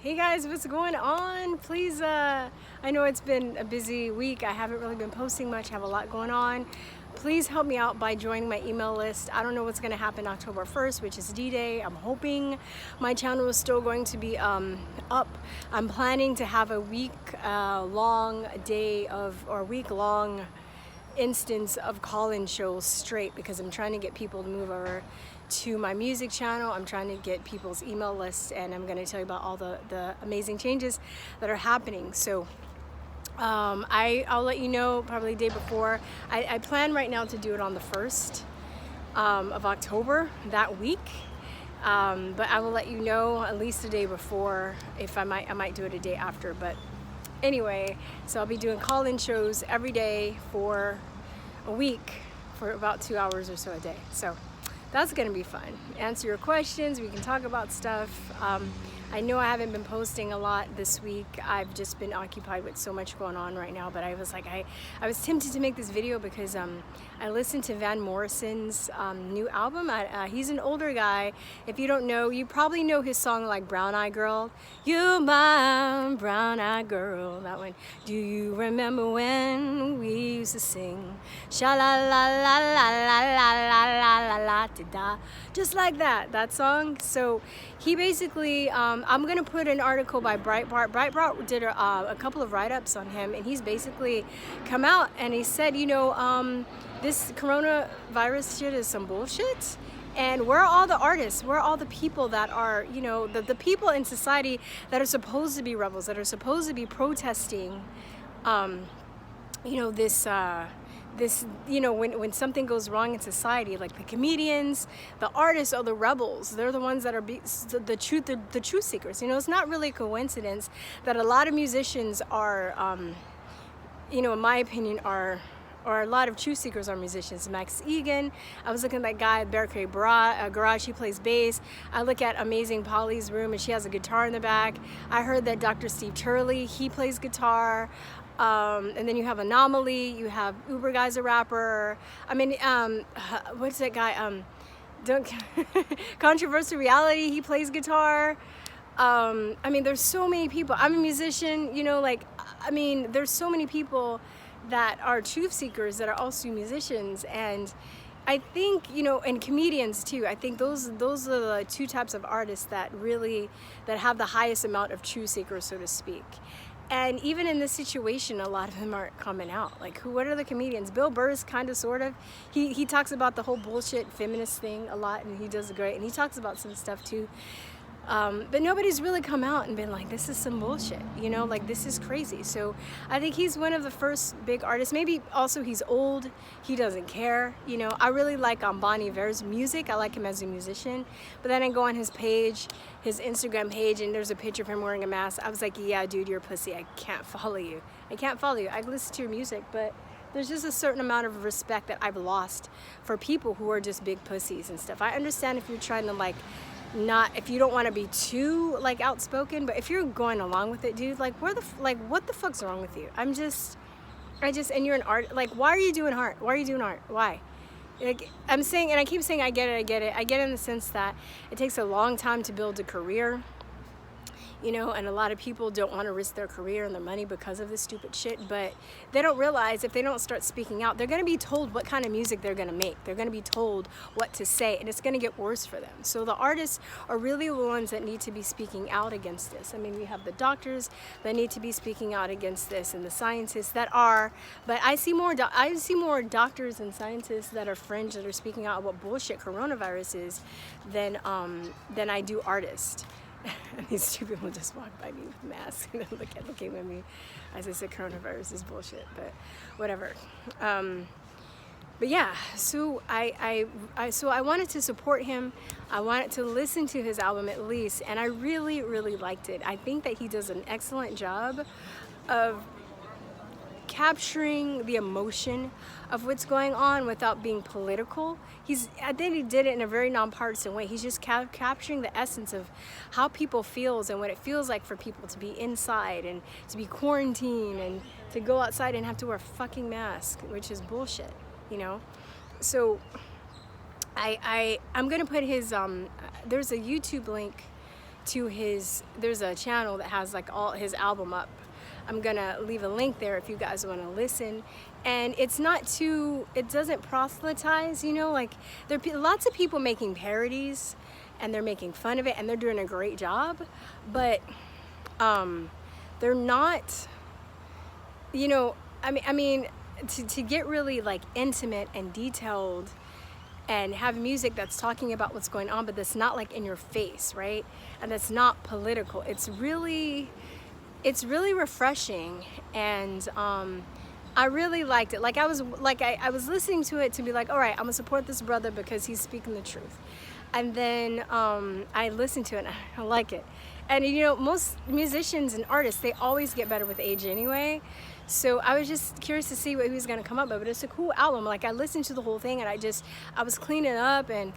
Hey guys, what's going on? Please, I know it's been a busy week. I haven't really been posting much. I have a lot going on. Please help me out by joining my email list. I don't know what's going to happen October 1st, which is D-Day. I'm hoping my channel is still going to be up. I'm planning to have a week-long instance of call-in shows straight because I'm trying to get people to move over to my music channel. I'm trying to get people's email lists, and I'm going to tell you about all the amazing changes that are happening. So I'll let you know probably the day before. I plan right now to do it on the 1st of October that week, but I will let you know at least a day before. If I might do it a day after, but anyway, so I'll be doing call-in shows every day for a week for about 2 hours or so a day. So that's gonna be fun. Answer your questions, we can talk about stuff. I know I haven't been posting a lot this week. I've just been occupied with so much going on right now, but I was like, I was tempted to make this video because I listened to Van Morrison's new album. He's an older guy. If you don't know, you probably know his song like Brown Eyed Girl. You my brown eyed girl, that one. Do you remember when we used to sing sha la la la la la la la la la da, just like that song. So he basically, I'm gonna put an article by Breitbart. Breitbart did a couple of write-ups on him, and he's basically come out and he said, you know, this coronavirus shit is some bullshit. And where are all the artists? Where are all the people that are, you know, the people in society that are supposed to be rebels, that are supposed to be protesting, you know, this, you know, when something goes wrong in society, like the comedians, the artists are the rebels. They're the ones that are the truth seekers. You know, it's not really a coincidence that a lot of musicians are, you know, in my opinion, or a lot of truth seekers are musicians. Max Egan, I was looking at that guy at Barricade Garage, he plays bass. I look at Amazing Polly's room and she has a guitar in the back. I heard that Dr. Steve Turley, he plays guitar. And then you have Anomaly, you have Uber Guy's a rapper. I mean, what's that guy? Controversial Reality, he plays guitar. I mean, there's so many people. I'm a musician, you know, like, I mean, there's so many people that are truth seekers that are also musicians. And I think, you know, and comedians too. I think those are the two types of artists that have the highest amount of truth seekers, so to speak. And even in this situation, a lot of them aren't coming out. Like, what are the comedians? Bill Burr's kind of, sort of. He talks about the whole bullshit feminist thing a lot, and he does great. And he talks about some stuff too. But nobody's really come out and been like, this is some bullshit, you know, like, this is crazy. So I think he's one of the first big artists. Maybe also he's old, he doesn't care, you know. I really like Bon Iver's music. I like him as a musician. But then I go on his page, his Instagram page, and there's a picture of him wearing a mask. I was like, yeah, dude, you're a pussy. I can't follow you. I can't follow you. I listen to your music, but there's just a certain amount of respect that I've lost for people who are just big pussies and stuff. I understand if you're trying to, like, if you don't want to be too, like, outspoken, but if you're going along with it, dude, like, what the fuck's wrong with you? And you're an art, like, why are you doing art? Why are you doing art? Why? Like, I'm saying, and I keep saying I get it in the sense that it takes a long time to build a career, you know, and a lot of people don't want to risk their career and their money because of this stupid shit, but they don't realize if they don't start speaking out, they're going to be told what kind of music they're going to make. They're going to be told what to say, and it's going to get worse for them. So the artists are really the ones that need to be speaking out against this. I mean, we have the doctors that need to be speaking out against this, and the scientists that are, but I see more doctors and scientists that are fringe that are speaking out about bullshit coronavirus is than I do artists. And these two people just walk by me with masks and look at me as I said coronavirus is bullshit, but whatever. But yeah, so I wanted to support him. I wanted to listen to his album at least, and I really, really liked it. I think that he does an excellent job of capturing the emotion of what's going on without being political. I think he did it in a very nonpartisan way. He's just capturing the essence of how people feels and what it feels like for people to be inside and to be quarantined and to go outside and have to wear a fucking mask, which is bullshit, you know? So I'm gonna put his, there's a YouTube link to there's a channel that has like all his album up. I'm gonna leave a link there if you guys want to listen. And it doesn't proselytize, you know, like there are lots of people making parodies and they're making fun of it and they're doing a great job, but they're not, you know, I mean to get really like intimate and detailed and have music that's talking about what's going on, but that's not like in your face, right? And that's not political. It's really refreshing, and I really liked it. Like I was listening to it to be like, all right, I'm gonna support this brother because he's speaking the truth. And then I listened to it and I like it. And you know, most musicians and artists, they always get better with age anyway. So I was just curious to see what he was gonna come up with, but it's a cool album. Like I listened to the whole thing and I was cleaning up, and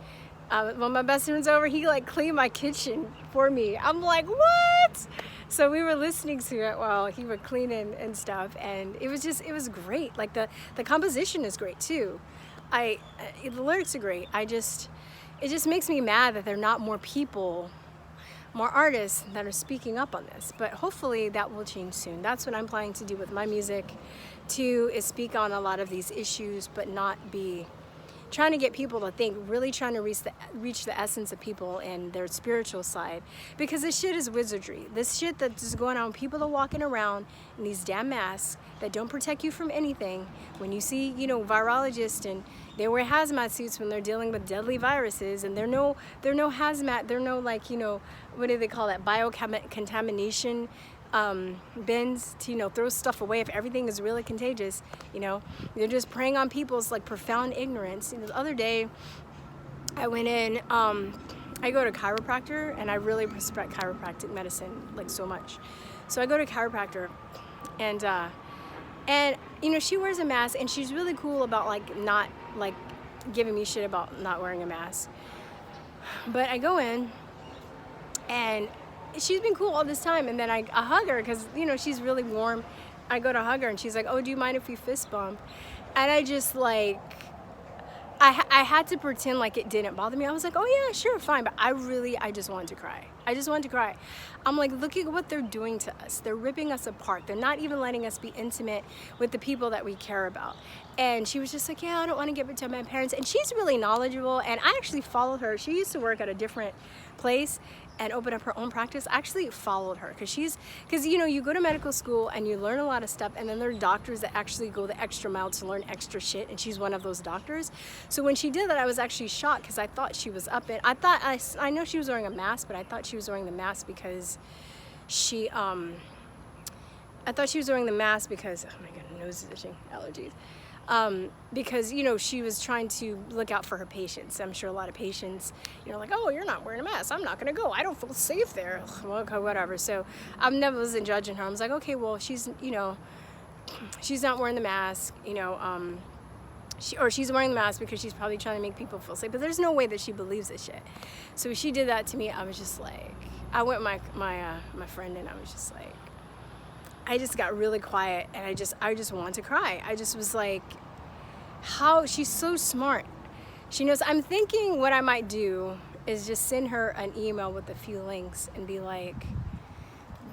when my best friend's over, he like cleaned my kitchen for me. I'm like, what? So we were listening to it while he was cleaning and stuff, and it was great. Like the composition is great too. The lyrics are great. It just makes me mad that there are not more people, more artists that are speaking up on this. But hopefully that will change soon. That's what I'm planning to do with my music too, is speak on a lot of these issues, but not be trying to get people to think, really trying to reach the essence of people and their spiritual side. Because this shit is wizardry. This shit that's just going on, people are walking around in these damn masks that don't protect you from anything. When you see, you know, virologists, and they wear hazmat suits when they're dealing with deadly viruses, and they're no hazmat, they're no, like, you know, what do they call that, biocontamination bins to, you know, throw stuff away if everything is really contagious. You know, they're just preying on people's like profound ignorance. You know, the other day I went in, I go to chiropractor, and I really respect chiropractic medicine like so much. So I go to chiropractor, and you know, she wears a mask, and she's really cool about like not like giving me shit about not wearing a mask. But I go in, and she's been cool all this time, and then I hug her because, you know, she's really warm. I go to hug her, and she's like, oh, do you mind if we fist bump? And I just like, I had to pretend like it didn't bother me. I was like, oh yeah, sure, fine. But I just wanted to cry. I just wanted to cry. I'm like, look at what they're doing to us. They're ripping us apart. They're not even letting us be intimate with the people that we care about. And she was just like, yeah, I don't want to give it to my parents. And she's really knowledgeable, and I actually followed her. She used to work at a different place and open up her own practice. I actually followed her because you know, you go to medical school and you learn a lot of stuff, and then there are doctors that actually go the extra mile to learn extra shit, and she's one of those doctors. So when she did that, I was actually shocked because I thought she was up in, I know she was wearing a mask, but I thought she was wearing the mask because I thought she was wearing the mask because, oh my god, nose is itching, allergies. Because, you know, she was trying to look out for her patients. I'm sure a lot of patients, you know, like, oh, you're not wearing a mask, I'm not gonna go, I don't feel safe there. Well, okay, whatever. So I wasn't judging her. I was like, okay, well, she's, you know, she's not wearing the mask, you know, she's wearing the mask because she's probably trying to make people feel safe, but there's no way that she believes this shit. So when she did that to me, I was just like, I went with my friend, and I was just like, I just got really quiet, and I just wanted to cry. I just was like, how she's so smart. She knows. I'm thinking what I might do is just send her an email with a few links and be like,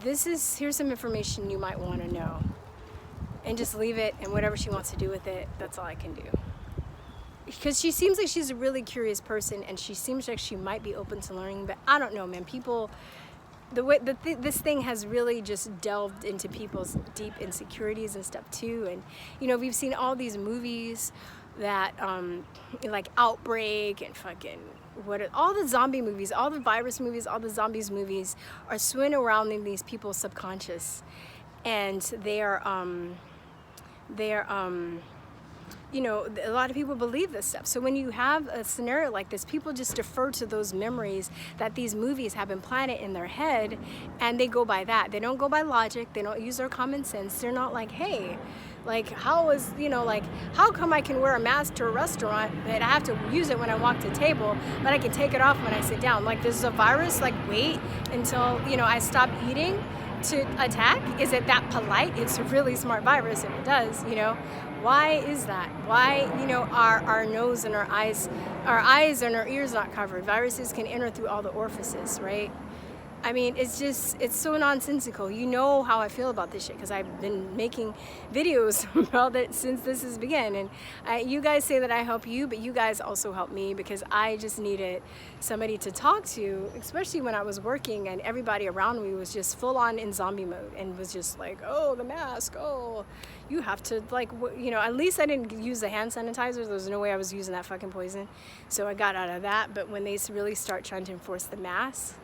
here's some information you might want to know, and just leave it, and whatever she wants to do with it, that's all I can do. Because she seems like she's a really curious person, and she seems like she might be open to learning, but I don't know, man. People, this thing has really just delved into people's deep insecurities and stuff too. And, you know, we've seen all these movies that, like Outbreak and fucking, all the zombie movies, all the virus movies, all the zombies movies are swimming around in these people's subconscious. And they are you know, a lot of people believe this stuff. So when you have a scenario like this, people just defer to those memories that these movies have implanted in their head, and they go by that. They don't go by logic. They don't use their common sense. They're not like, hey, like, how come I can wear a mask to a restaurant, but I have to use it when I walk to the table, but I can take it off when I sit down? Like, there's a virus, like, wait until, you know, I stop eating to attack? Is it that polite? It's a really smart virus if it does, you know. Why is that? Why, you know, are our nose and our eyes and our ears not covered? Viruses can enter through all the orifices, right? I mean, it's so nonsensical. You know how I feel about this shit because I've been making videos about it since this has begun. And you guys say that I help you, but you guys also help me because I just needed somebody to talk to, especially when I was working and everybody around me was just full on in zombie mode and was just like, oh, the mask, oh, you have to, like, you know, at least I didn't use the hand sanitizer. There was no way I was using that fucking poison. So I got out of that. But when they really start trying to enforce the mask,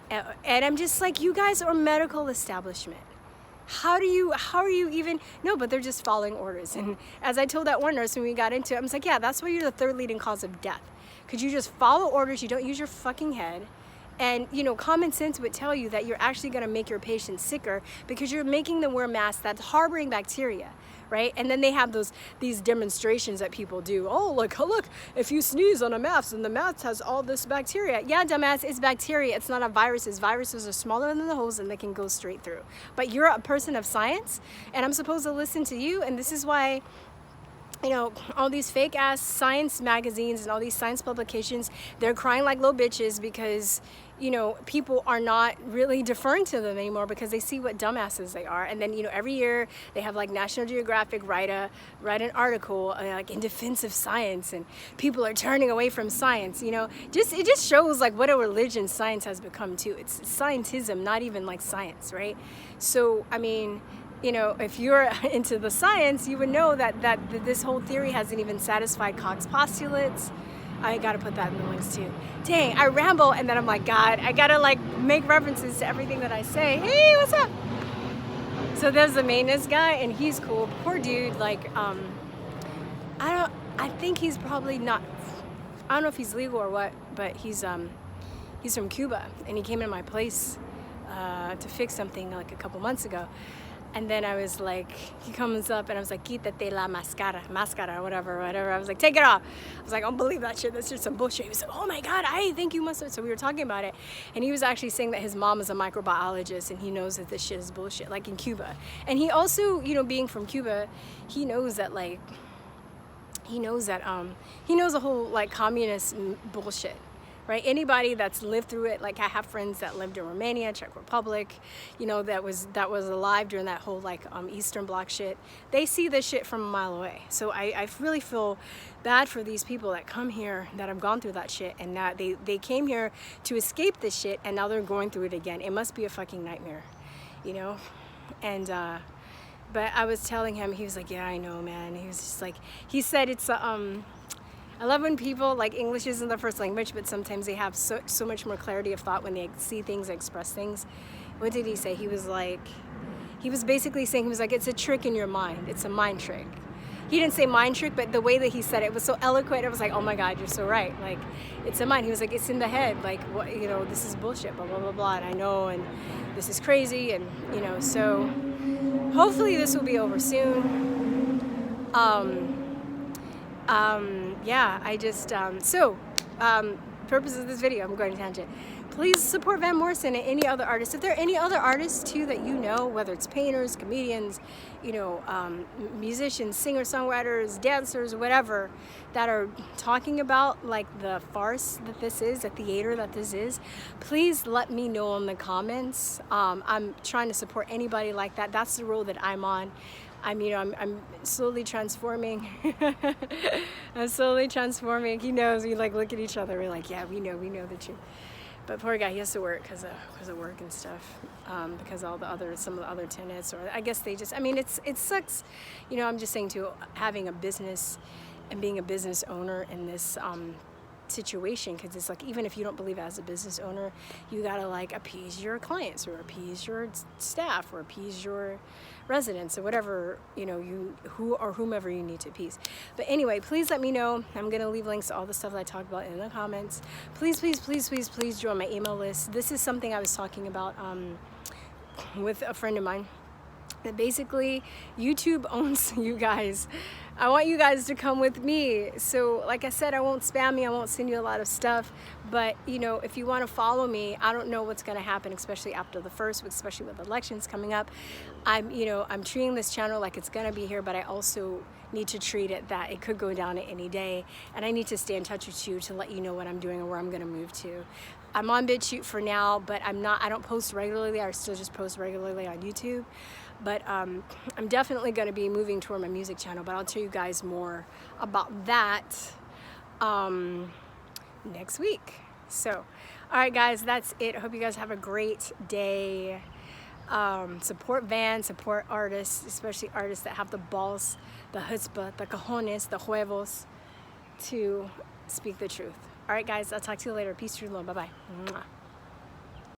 and I'm just like, you guys are medical establishment. How are you even, no, but they're just following orders. And as I told that one nurse when we got into it, I was like, yeah, that's why you're the third leading cause of death. Because you just follow orders, you don't use your fucking head. And, you know, common sense would tell you that you're actually going to make your patient sicker because you're making them wear masks that's harboring bacteria, right? And then they have these demonstrations that people do. Oh, look, if you sneeze on a mask and the mask has all this bacteria. Yeah, dumbass, it's bacteria. It's not a viruses. Viruses are smaller than the holes and they can go straight through. But you're a person of science and I'm supposed to listen to you. And this is why, you know, all these fake ass science magazines and all these science publications, they're crying like little bitches because, you know, people are not really deferring to them anymore because they see what dumbasses they are. And then, you know, every year they have like National Geographic write an article like in defense of science, and people are turning away from science. You know, it just shows like what a religion science has become too. It's scientism, not even like science, right? So I mean, you know, if you're into the science, you would know that this whole theory hasn't even satisfied Kochs postulates. I gotta put that in the links too. Dang, I ramble and then I'm like, God, I gotta like make references to everything that I say. Hey, what's up? So there's the maintenance guy and he's cool. Poor dude, like, I think he's probably not, I don't know if he's legal or what, but he's from Cuba and he came in my place to fix something like a couple months ago. And then I was like, he comes up and I was like, quítate la máscara, whatever. I was like, take it off. I was like, I don't believe that shit. That's just some bullshit. He was like, oh my God, I think you must have. So we were talking about it. And he was actually saying that his mom is a microbiologist and he knows that this shit is bullshit, like in Cuba. And he also, you know, being from Cuba, he knows that like, he knows a whole like communist bullshit. Right? Anybody that's lived through it, like I have friends that lived in Romania, Czech Republic, you know, that was alive during that whole like Eastern Bloc shit. They see this shit from a mile away. So I really feel bad for these people that come here that have gone through that shit and that they came here to escape this shit and now they're going through it again. It must be a fucking nightmare, you know? And but I was telling him, he was like, yeah, I know, man. He was just like, he said it's I love when people, like, English isn't their first language, but sometimes they have so much more clarity of thought when they see things, express things. What did he say? He was basically saying, he was like, it's a trick in your mind. It's a mind trick. He didn't say mind trick, but the way that he said it was so eloquent. I was like, oh my God, you're so right. Like, it's a mind. He was like, it's in the head. Like, what, you know, this is bullshit, blah, blah, blah, blah. And I know, and this is crazy. And, you know, so hopefully this will be over soon. Yeah, I just, purpose of this video, I'm going to tangent. Please support Van Morrison and any other artists. If there are any other artists too that you know, whether it's painters, comedians, you know, musicians, singer-songwriters, dancers, whatever, that are talking about like the farce that this is, the theater that this is, please let me know in the comments. I'm trying to support anybody like that. That's the road that I'm on. I'm slowly transforming. I'm slowly transforming. He knows. We like look at each other. We're like, yeah, we know the truth. But poor guy, he has to work because of work and stuff. Because some of the other tenants, or I guess they just. I mean, it sucks. You know, I'm just saying too, having a business and being a business owner in this situation, because it's like, even if you don't believe as a business owner, you gotta like appease your clients or appease your staff or appease your residents or whatever, you know, whomever you need to appease. But anyway, please let me know. I'm gonna leave links to all the stuff that I talked about in the comments. Please join my email list. This is something I was talking about with a friend of mine. that basically YouTube owns you guys. I want you guys to come with me. So like I said, I won't spam you, I won't send you a lot of stuff, but you know, if you want to follow me, I don't know what's going to happen, especially after the first week, especially with elections coming up. I'm treating this channel like it's going to be here, but I also need to treat it that it could go down at any day, and I need to stay in touch with you to let you know what I'm doing and where I'm going to move to. I'm on BitChute for now, but I don't post regularly. I still just post regularly on YouTube. But I'm definitely going to be moving toward my music channel, but I'll tell you guys more about that next week. So, all right, guys, that's it. I hope you guys have a great day. Support bands, support artists, especially artists that have the balls, the chutzpah, the cojones, the huevos to speak the truth. All right, guys, I'll talk to you later. Peace, truth, love. Bye-bye.